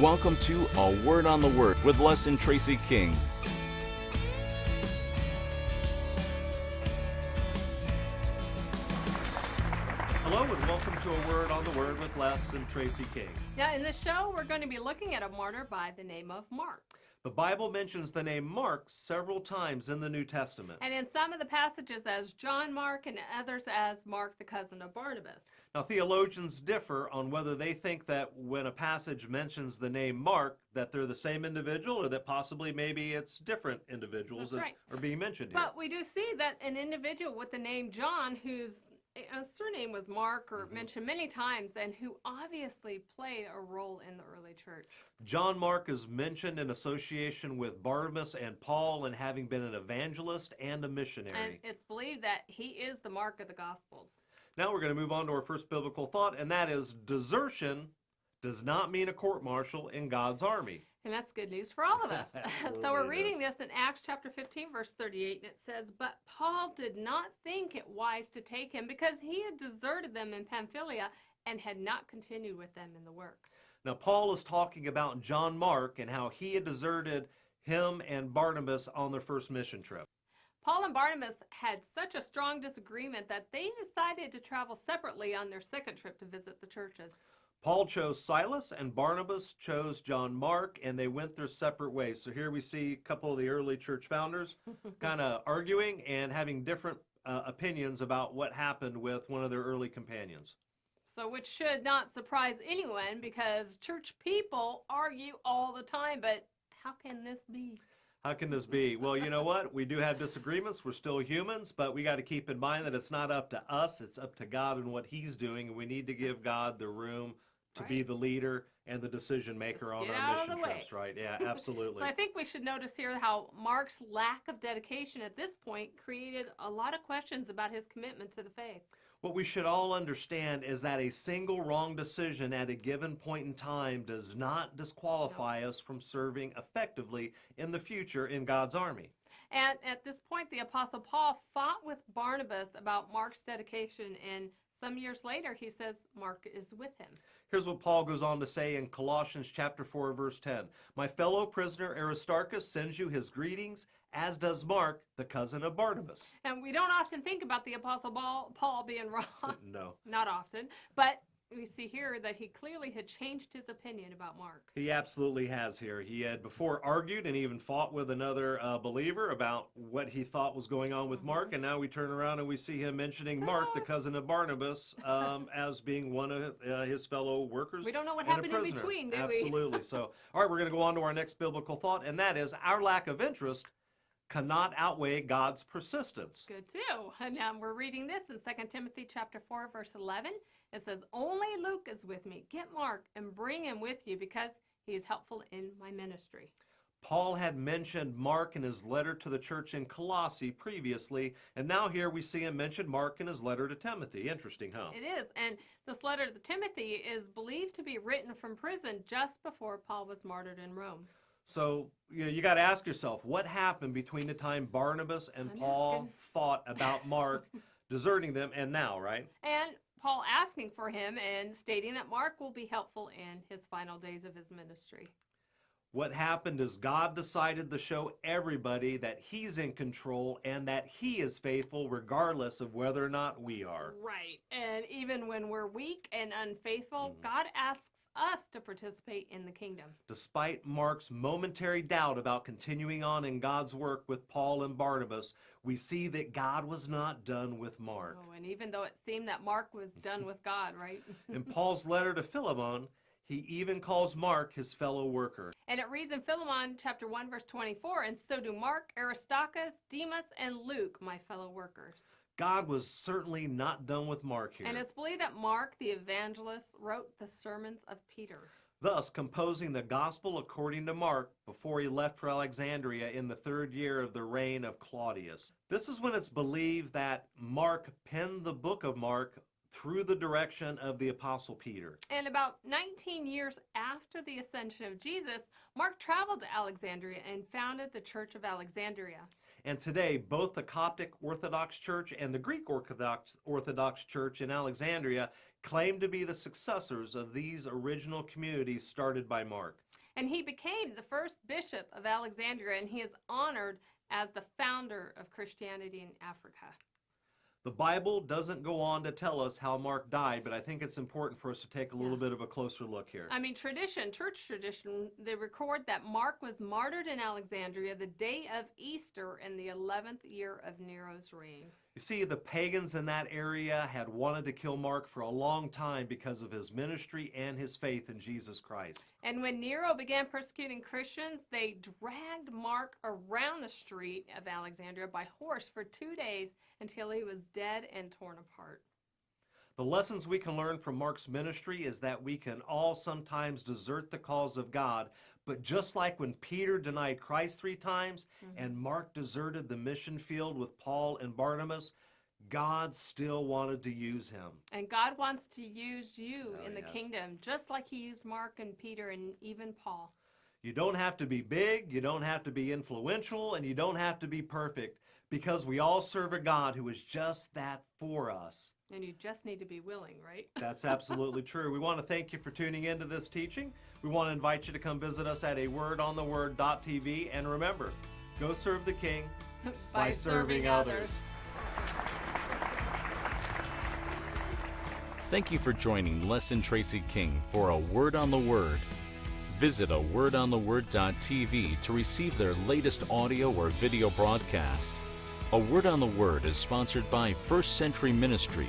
Welcome to A Word on the Word with Les and Tracy King. Hello and welcome to A Word on the Word with Les and Tracy King. Yeah, in this show, we're going to be looking at a martyr by the name of Mark. The Bible mentions the name Mark several times in the New Testament. And in some of the passages as John Mark and others as Mark, the cousin of Barnabas. Now, theologians differ on whether they think that when a passage mentions the name Mark, that they're the same individual or that possibly maybe it's different individuals that are being mentioned here. But we do see that an individual with the name John, whose surname was Mark or mentioned many times, and who obviously played a role in the early church. John Mark is mentioned in association with Barnabas and Paul and having been an evangelist and a missionary. And it's believed that he is the Mark of the Gospels. Now we're going to move on to our first biblical thought, and that is desertion does not mean a court-martial in God's army. And that's good news for all of us. So we're reading is. this in Acts chapter 15, verse 38, and it says, "But Paul did not think it wise to take him because he had deserted them in Pamphylia and had not continued with them in the work." Now Paul is talking about John Mark and how he had deserted him and Barnabas on their first mission trip. Paul and Barnabas had such a strong disagreement that they decided to travel separately on their second trip to visit the churches. Paul chose Silas and Barnabas chose John Mark, and they went their separate ways. So here we see a couple of the early church founders kind of arguing and having different opinions about what happened with one of their early companions. So which should not surprise anyone because church people argue all the time, but how can this be? How can this be? Well, you know what? We do have disagreements. We're still humans, but we got to keep in mind that it's not up to us. It's up to God and what He's doing, and we need to give God the room to be the leader and the decision maker on our mission trips, right? Yeah, absolutely. So I think we should notice here how Mark's lack of dedication at this point created a lot of questions about his commitment to the faith. What we should all understand is that a single wrong decision at a given point in time does not disqualify us from serving effectively in the future in God's army. And at this point, the Apostle Paul fought with Barnabas about Mark's dedication, and some years later, he says Mark is with him. Here's what Paul goes on to say in Colossians chapter 4, verse 10. "My fellow prisoner Aristarchus sends you his greetings, as does Mark, the cousin of Barnabas." And we don't often think about the Apostle Paul being wrong. No. Not often. But we see here that he clearly had changed his opinion about Mark. He absolutely has here. He had before argued and even fought with another believer about what he thought was going on with Mark, and now we turn around and we see him mentioning Mark, the cousin of Barnabas, as being one of his fellow workers. We don't know what and a happened in prisoner. between, do we? Absolutely. So, all right, we're going to go on to our next biblical thought, and that is our lack of interest cannot outweigh God's persistence. Good too. And now we're reading this in 2 Timothy chapter 4, verse 11. It says, "Only Luke is with me. Get Mark and bring him with you because he is helpful in my ministry." Paul had mentioned Mark in his letter to the church in Colossae previously, and now here we see him mention Mark in his letter to Timothy. Interesting, huh? It is. And this letter to Timothy is believed to be written from prison just before Paul was martyred in Rome. So, you got to ask yourself, what happened between the time Barnabas and Paul fought about Mark deserting them and now, right? And Paul asking for him and stating that Mark will be helpful in his final days of his ministry. What happened is God decided to show everybody that He's in control and that He is faithful regardless of whether or not we are. Right. And even when we're weak and unfaithful, God asks us to participate in the kingdom. Despite Mark's momentary doubt about continuing on in God's work with Paul and Barnabas, we see that God was not done with Mark. Oh, and even though it seemed that Mark was done with God, right? In Paul's letter to Philemon, he even calls Mark his fellow worker. And it reads in Philemon chapter 1, verse 24, "And so do Mark, Aristarchus, Demas, and Luke, my fellow workers." God was certainly not done with Mark here. And it's believed that Mark, the evangelist, wrote the sermons of Peter. Thus, composing the gospel according to Mark before he left for Alexandria in the 3rd year of the reign of Claudius. This is when it's believed that Mark penned the book of Mark through the direction of the Apostle Peter. And about 19 years after the ascension of Jesus, Mark traveled to Alexandria and founded the Church of Alexandria. And today, both the Coptic Orthodox Church and the Greek Orthodox Church in Alexandria claim to be the successors of these original communities started by Mark. And he became the first bishop of Alexandria, and he is honored as the founder of Christianity in Africa. The Bible doesn't go on to tell us how Mark died, but I think it's important for us to take a little bit of a closer look here. I mean, church tradition, they record that Mark was martyred in Alexandria the day of Easter in the 11th year of Nero's reign. You see, the pagans in that area had wanted to kill Mark for a long time because of his ministry and his faith in Jesus Christ. And when Nero began persecuting Christians, they dragged Mark around the street of Alexandria by horse for 2 days until he was dead and torn apart. The lessons we can learn from Mark's ministry is that we can all sometimes desert the cause of God, but just like when Peter denied Christ 3 times and Mark deserted the mission field with Paul and Barnabas, God still wanted to use him. And God wants to use you in the yes. kingdom, just like he used Mark and Peter and even Paul. You don't have to be big, you don't have to be influential, and you don't have to be perfect, because we all serve a God who is just that for us. And you just need to be willing, right? That's absolutely true. We want to thank you for tuning into this teaching. We want to invite you to come visit us at awordontheword.tv. And remember, go serve the King by serving others. Thank you for joining Les and Tracy King for A Word on the Word. Visit awordontheword.tv to receive their latest audio or video broadcast. A Word on the Word is sponsored by First Century Ministry